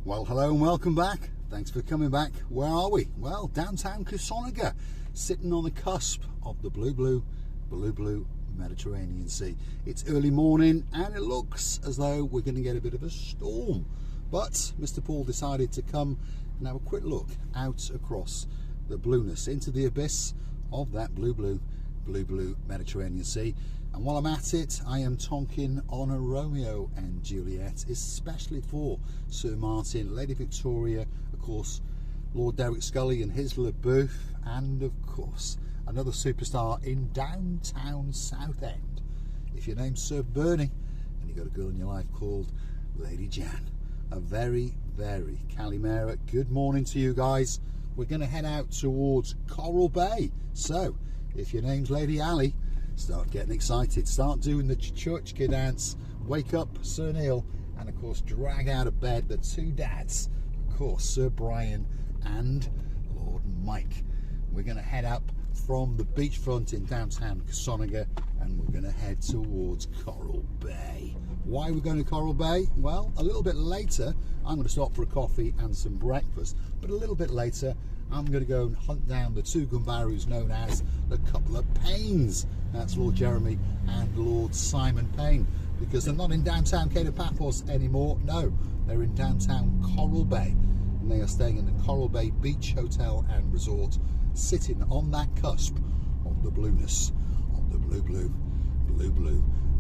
Well, hello and welcome back. Thanks for coming back. Where are we? Well, downtown Coralia, sitting on the cusp of the blue Mediterranean Sea. It's early morning and it looks as though we're going to get a bit of a storm. But Mr. Paul decided to come and have a quick look out across the blueness into the abyss of that blue Mediterranean Sea. And while I'm at it, I am tonking on a Romeo and Juliet, especially for Sir Martin, Lady Victoria, of course, Lord Derek Scully and his LaBeouf, and of course, another superstar in downtown Southend. If your name's Sir Bernie and you've got a girl in your life called Lady Jan, a very Calimera good morning to you guys. We're going to head out towards Coral Bay. So, if your name's Lady Ali, start getting excited, start doing the churchka dance, wake up Sir Neil, and of course drag out of bed the two dads, of course Sir Brian and Lord Mike. We're going to head up from the beachfront in downtown Coralia and we're going to head towards Coral Bay. Why are we going to Coral Bay? Well, a little bit later I'm going to stop for a coffee and some breakfast, but a little bit later I'm going to go and hunt down the two gumbaroos known as the Couple of Pains. That's Lord Jeremy and Lord Simon Payne, because they're not in downtown Paphos anymore. No, they're in downtown Coral Bay, and they are staying in the Coral Bay Beach Hotel and Resort, sitting on that cusp of the blueness of the blue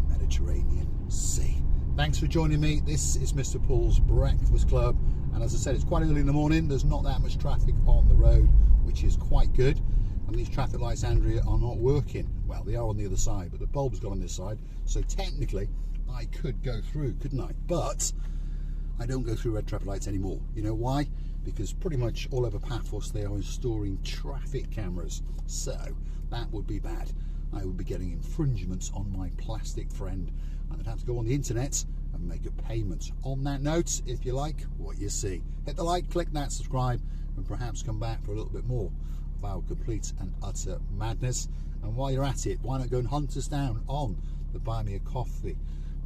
Mediterranean Sea. Thanks for joining me. This is Mr. Paul's Breakfast Club, and as I said, it's quite early in the morning. There's not that much traffic on the road, which is quite good. And these traffic lights, Andrea, are not working. Well, they are on the other side, but the bulb's gone on this side, so technically I could go through, couldn't I? But I don't go through red traffic lights anymore. You know why? Because pretty much all over Paphos they are installing traffic cameras, so that would be bad. I would be getting infringements on my plastic friend, and I'd have to go on the internet and make a payment. On that note, if you like what you see, hit the like, click that subscribe, and perhaps come back for a little bit more of our complete and utter madness. And while you're at it, why not go and hunt us down on the Buy Me a Coffee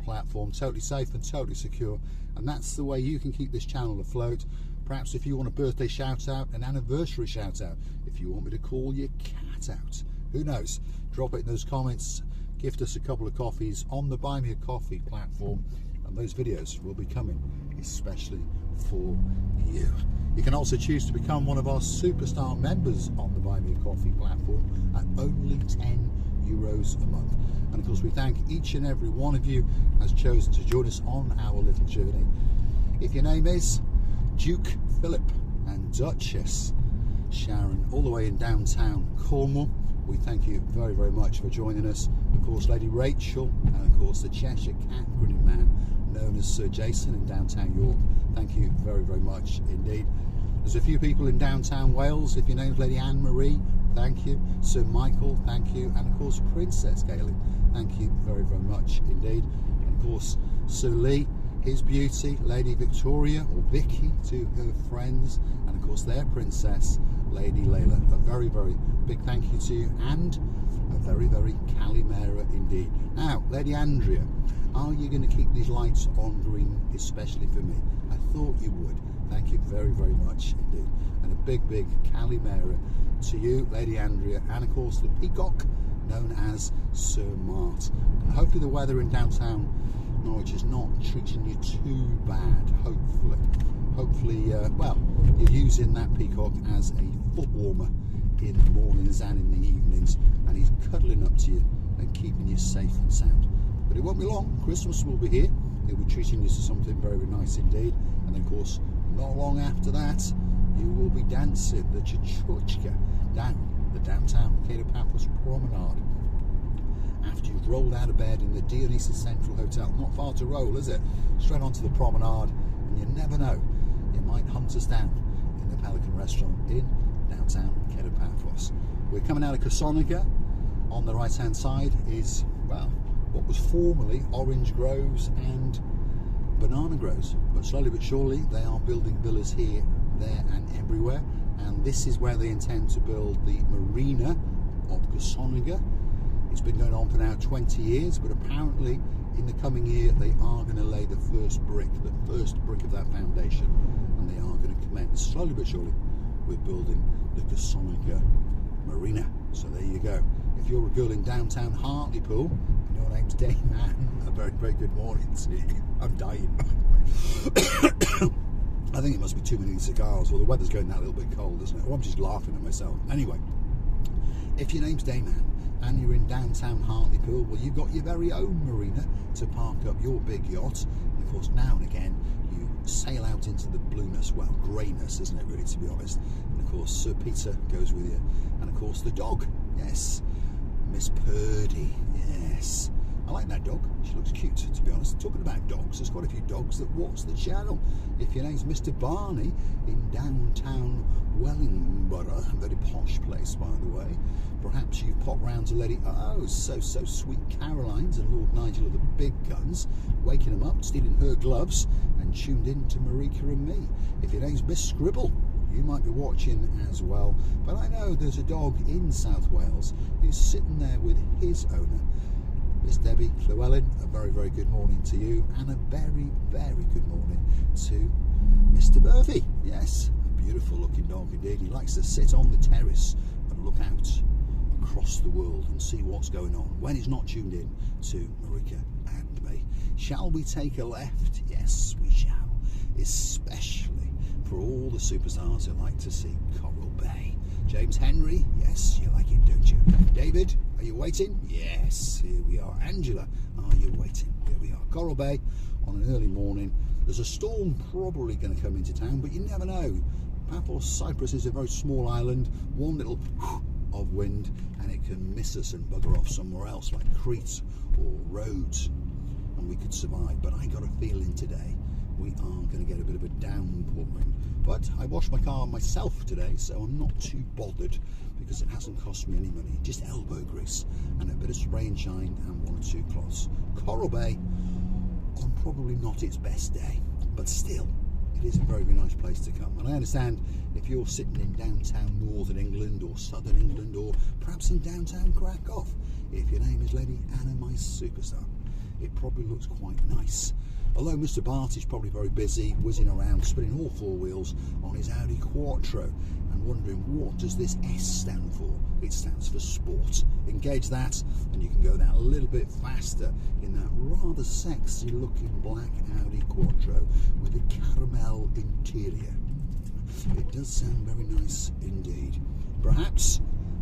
platform? Totally safe and totally secure, and that's the way you can keep this channel afloat. Perhaps if you want a birthday shout out, an anniversary shout out, if you want me to call your cat out, who knows, drop it in those comments, gift us a couple of coffees on the Buy Me a Coffee platform, and those videos will be coming especially for you. You can also choose to become one of our superstar members on the Buy Me a Coffee platform at only €10 a month. And of course we thank each and every one of you has chosen to join us on our little journey. If your name is Duke Philip and Duchess Sharon, all the way in downtown Cornwall, we thank you very much for joining us. Of course Lady Rachel, and of course the Cheshire Cat grinning man known as Sir Jason in downtown York, thank you very much indeed. There's a few people in downtown Wales. If your name's Lady Anne-Marie, thank you. Sir Michael, thank you. And of course Princess Gailey, thank you very much indeed. And of course Sir Lee, his beauty, Lady Victoria, or Vicky to her friends, and of course their princess, Lady Layla. A very big thank you to you, and a very Calimera indeed. Now, Lady Andrea, are you going to keep these lights on green, especially for me? I thought you would. Thank you very much indeed. And a big Calimera to you, Lady Andrea, and of course the peacock known as Sir Mart. And hopefully the weather in downtown Norwich is not treating you too bad, hopefully well, you're using that peacock as a foot warmer in the mornings and in the evenings, and he's cuddling up to you and keeping you safe and sound. But it won't be long, Christmas will be here, he'll be treating you to something very nice indeed, and of course not long after that you will be dancing the chachurchka down the downtown Paphos promenade. After you've rolled out of bed in the Dionysus Central Hotel, not far to roll, is it? Straight onto the promenade, and you never know, you might hunt us down in the Pelican Restaurant in downtown Paphos. We're coming out of Coralia. On the right hand side is, well, what was formerly orange groves and banana groves, but slowly but surely they are building villas here, there and everywhere, and this is where they intend to build the marina of Coralia. It's been going on for now 20 years, but apparently in the coming year they are going to lay the first brick of that foundation. they are going to commence slowly but surely with building the Coralia Marina. So there you go. If you're a girl in downtown Hartlepool and your name's Dame Anne, a very, very good morning to you. I'm dying. I think it must be too many cigars. Well, the weather's going that little bit cold, isn't it? Or I'm just laughing at myself. Anyway, if your name's Dame Anne and you're in downtown Hartlepool, well, you've got your very own marina to park up your big yacht. And of course, now and again, you sail out into the blueness, well, greyness, isn't it, really, to be honest. And of course, Sir Peter goes with you. And of course, the dog, yes, Miss Purdy, yes. I like that dog. She looks cute, to be honest. Talking about dogs, there's quite a few dogs that watch the channel. If your name's Mr. Barney in downtown Wellingborough, a very posh place, by the way, perhaps you've popped round to Lady, oh, so sweet Caroline's and Lord Nigel of the big guns, waking them up, stealing her gloves, and tuned in to Marika and me. If your name's Miss Scribble, you might be watching as well. But I know there's a dog in South Wales who's sitting there with his owner, Miss Debbie Llewellyn. A very, very good morning to you, and a very, very good morning to Mr. Murphy. Yes, a beautiful looking dog indeed. He likes to sit on the terrace and look out across the world and see what's going on when he's not tuned in to Marika and me. Shall we take a left? Yes, we shall. Especially for all the superstars who like to see Coral Bay. James Henry, yes, you like it, don't you? David, are you waiting? Yes, here we are. Angela, are you waiting? Here we are. Coral Bay on an early morning. There's a storm probably going to come into town, but you never know. Paphos Cyprus is a very small island, one little of wind, and it can miss us and bugger off somewhere else like Crete or Rhodes, and we could survive. But I got a feeling today we are going to get a bit of a downpouring. But I washed my car myself today, so I'm not too bothered because it hasn't cost me any money. Just elbow grease and a bit of spray and shine and one or two cloths. Coral Bay on probably not its best day, but still, it is a very, very nice place to come. And I understand if you're sitting in downtown Northern England or Southern England or perhaps in downtown Krakow, if your name is Lady Anna, my superstar, it probably looks quite nice. Although Mr. Bart is probably very busy whizzing around, spinning all four wheels on his Audi Quattro and wondering, what does this S stand for? It stands for sport. Engage that and you can go that little bit faster in that rather sexy looking black Audi Quattro with a caramel interior. It does sound very nice indeed. Perhaps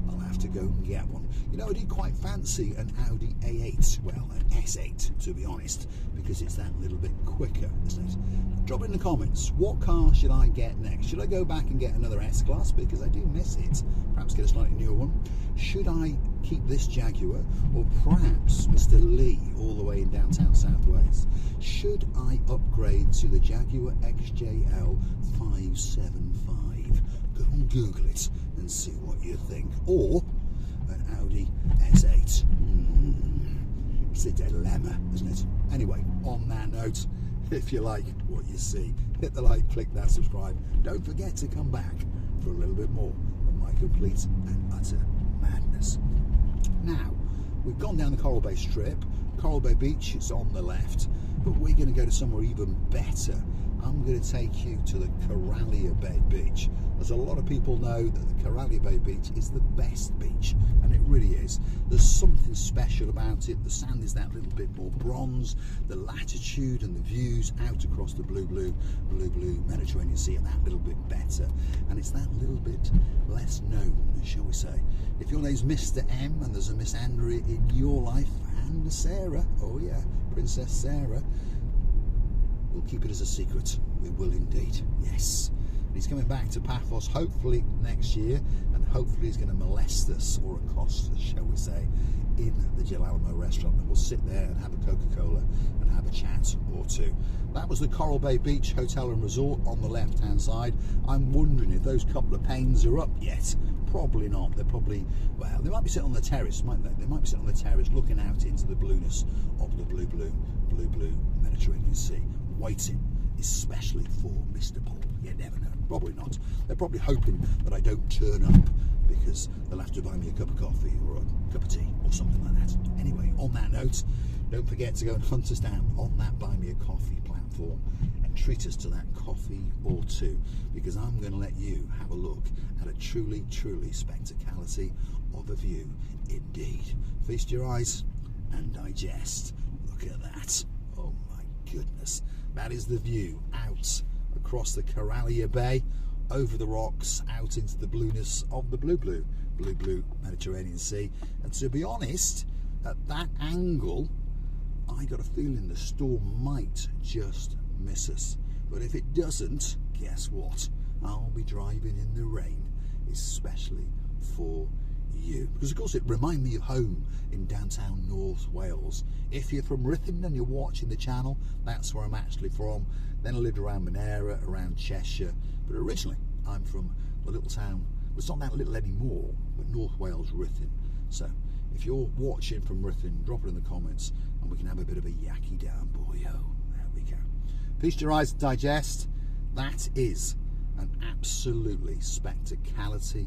I'll have to go and get one. You know, I do quite fancy an Audi A8, well, an S8 to be honest, because it's that little bit quicker, isn't it? Drop in the comments, what car should I get next? Should I go back and get another S-Class, because I do miss it? Perhaps get a slightly newer one. Should I keep this Jaguar, or perhaps Mr. Lee all the way in downtown South Wales? Should I upgrade to the Jaguar XJL 575? Go and Google it and see what you think. Or an Audi S8. It's a dilemma, isn't it? Anyway, on that note, if you like what you see, hit the like, click that subscribe. Don't forget to come back for a little bit more of my complete and utter madness. Now, we've gone down the Coral Bay Strip. Coral Bay Beach is on the left, but we're going to go to somewhere even better. I'm going to take you to the Coralia Bay Beach. As a lot of people know, that the Coralia Bay Beach is the best beach, and it really is. There's something special about it. The sand is that little bit more bronze, the latitude and the views out across the blue Mediterranean Sea are that little bit better, and it's that little bit less known, shall we say. If your name's Mr. M and there's a Miss Andrea in your life, and a Sarah, oh yeah, Princess Sarah, we'll keep it as a secret. We will indeed, yes. He's coming back to Paphos hopefully next year, and hopefully he's going to molest us or accost us, shall we say, in the Jalamo restaurant. And we'll sit there and have a Coca-Cola and have a chat or two. That was the Coral Bay Beach Hotel and Resort on the left-hand side. I'm wondering if those couple of panes are up yet. Probably not. They're probably, well, they might be sitting on the terrace, mightn't they? They might be sitting on the terrace looking out into the blueness of the blue Mediterranean Sea, waiting especially for Mr. Paul. You never know. Probably not. They're probably hoping that I don't turn up because they'll have to buy me a cup of coffee or a cup of tea or something like that. Anyway, on that note, don't forget to go and hunt us down on that Buy Me a Coffee platform and treat us to that coffee or two, because I'm going to let you have a look at a truly, truly spectacality of a view indeed. Feast your eyes and digest. Look at that. Oh my goodness. That is the view out across the Coralia Bay, over the rocks, out into the blueness of the blue Mediterranean Sea. And to be honest, at that angle, I got a feeling the storm might just miss us. But if it doesn't, guess what? I'll be driving in the rain, especially for you. Because of course it reminds me of home in downtown North Wales. If you're from Ruthin and you're watching the channel, that's where I'm actually from. Then I lived around Monera, around Cheshire. But originally, I'm from the little town, well, it's not that little anymore, but North Wales, Ruthin. So if you're watching from Ruthin, drop it in the comments and we can have a bit of a yakky down, boyo. There we go. Feast your eyes, digest. That is an absolutely spectacality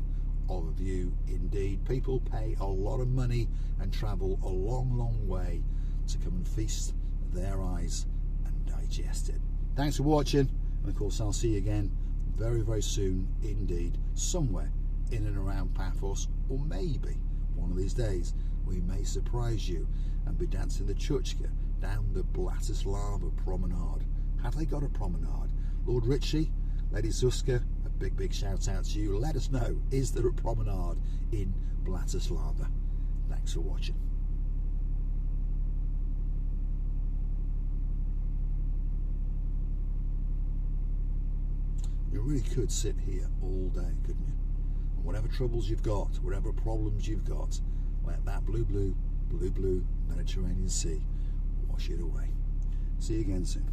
of a view indeed. People pay a lot of money and travel a long, long way to come and feast their eyes and digest it. Thanks for watching, and of course I'll see you again very, very soon indeed, somewhere in and around Paphos, or maybe one of these days we may surprise you and be dancing the chuchka down the Bratislava promenade. Have they got a promenade? Lord Ritchie, Lady Zuska, a big, big shout out to you. Let us know, is there a promenade in Bratislava? Thanks for watching. You really could sit here all day, couldn't you? And whatever troubles you've got, whatever problems you've got, let that blue Mediterranean Sea wash it away. See you again soon.